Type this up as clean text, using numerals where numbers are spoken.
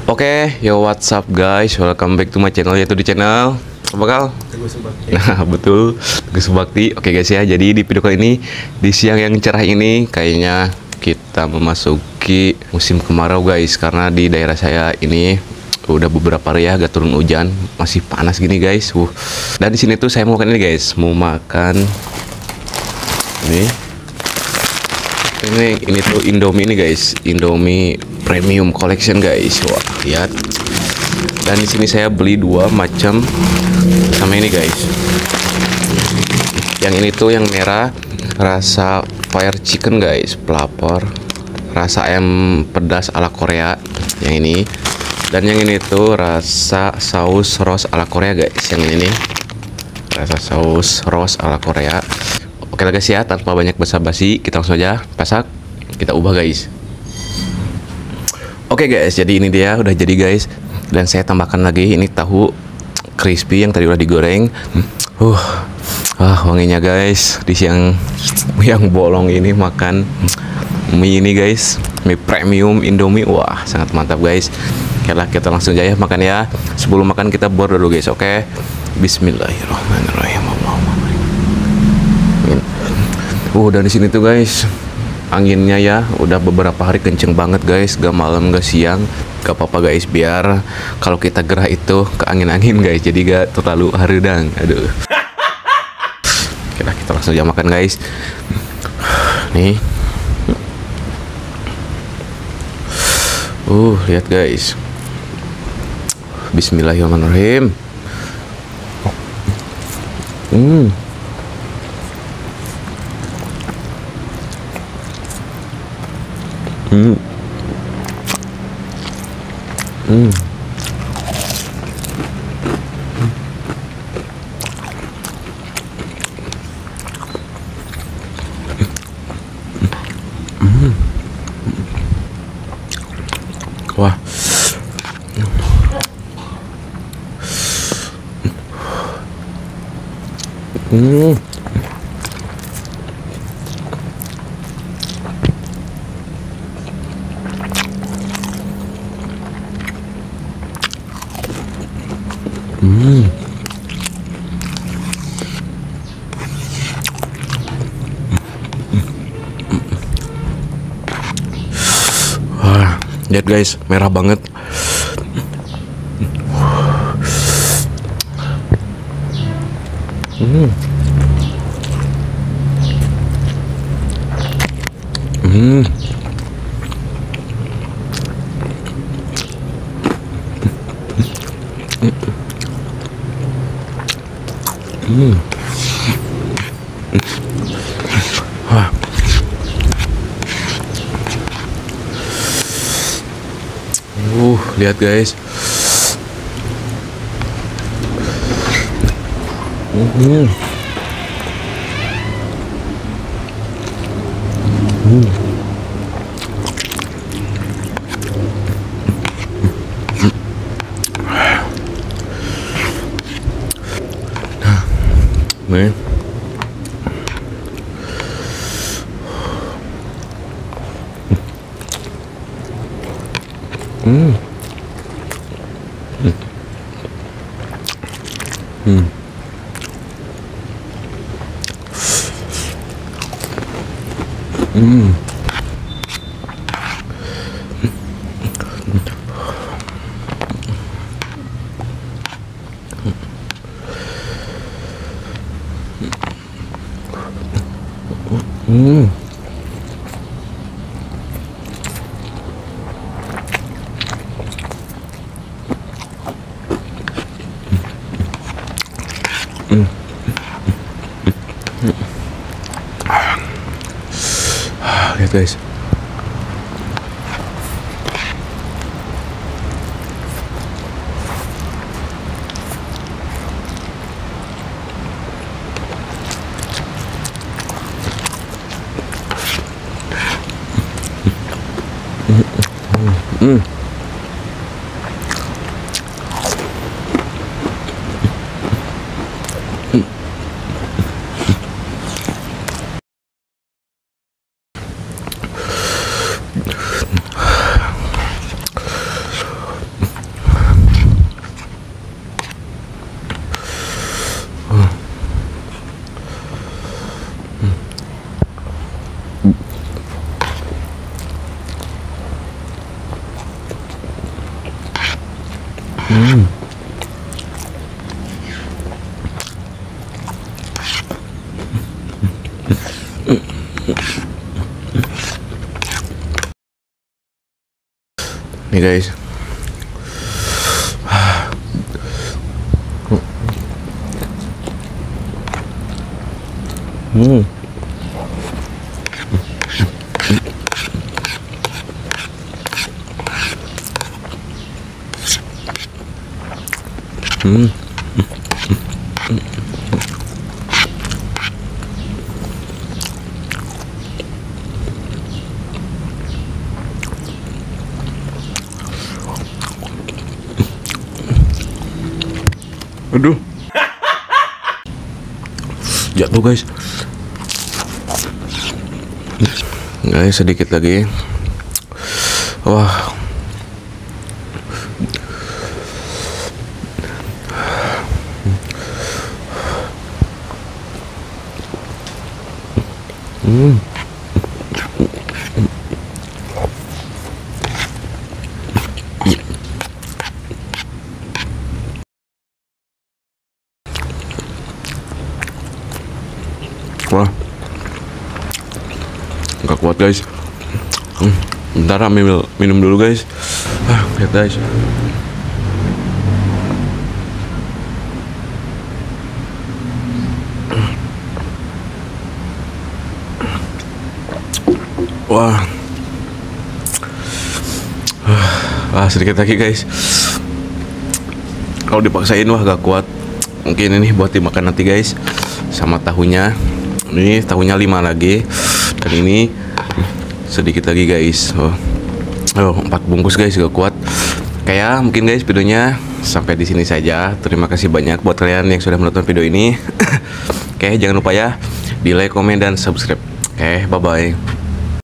Oke, yo what's up guys, welcome back to my channel, yaitu di channel apa Kal? Teguh Subakti. Nah betul, Teguh Subakti. Oke guys ya, jadi di video kali ini, di siang yang cerah ini, kayaknya kita memasuki musim kemarau guys. Karena di daerah saya ini udah beberapa hari ya gak turun hujan, masih panas gini guys. Dan di sini tuh saya mau makan ini guys, mau makan ini tuh Indomie ini guys, Indomie Premium Collection guys. Wah, lihat. Dan di sini saya beli dua macam sama ini guys. Yang ini tuh yang merah rasa fire chicken guys, pelapor. Rasa ayam pedas ala Korea yang ini. Dan yang ini tuh rasa saus ros ala Korea guys. Yang ini nih. Rasa saus ros ala Korea. Oke lah guys ya, tanpa banyak basa-basi, kita langsung aja pasak, kita ubah guys. Oke guys, jadi ini dia udah jadi guys. Dan saya tambahkan lagi ini tahu crispy yang tadi udah digoreng. Wanginya guys di siang yang bolong ini makan mie ini guys, mie premium Indomie. Wah, sangat mantap guys. Oke lah, kita langsung aja ya makan ya. Sebelum makan kita border dulu guys. Oke, Bismillahirrahmanirrahim. Dan di sini tuh guys, anginnya ya udah beberapa hari kenceng banget guys, gak malam gak siang. Gak apa-apa guys, biar kalau kita gerah itu ke angin-angin guys, jadi gak terlalu haredang. Aduh. Oke lah, kita langsung aja makan guys. Nih. Lihat guys. Bismillahirrahmanirrahim. Wah. Lihat guys, merah banget. Lihat guys. Nih. Lihat guys. Nih guys. Aduh. Jatuh guys. Guys, sedikit lagi. Wah. Wah, nggak kuat guys. Bentar, minum dulu guys. Lihat guys. Wah, sedikit lagi guys. Kalau dipaksain wah gak kuat. Mungkin ini buat dimakan nanti guys, sama tahunya. Ini tahunya 5 lagi, dan ini sedikit lagi guys. 4 bungkus guys, gak kuat. Kayak mungkin guys videonya sampai di sini saja. Terima kasih banyak buat kalian yang sudah menonton video ini. Oke, jangan lupa ya di like, komen, dan subscribe. Oke, bye bye.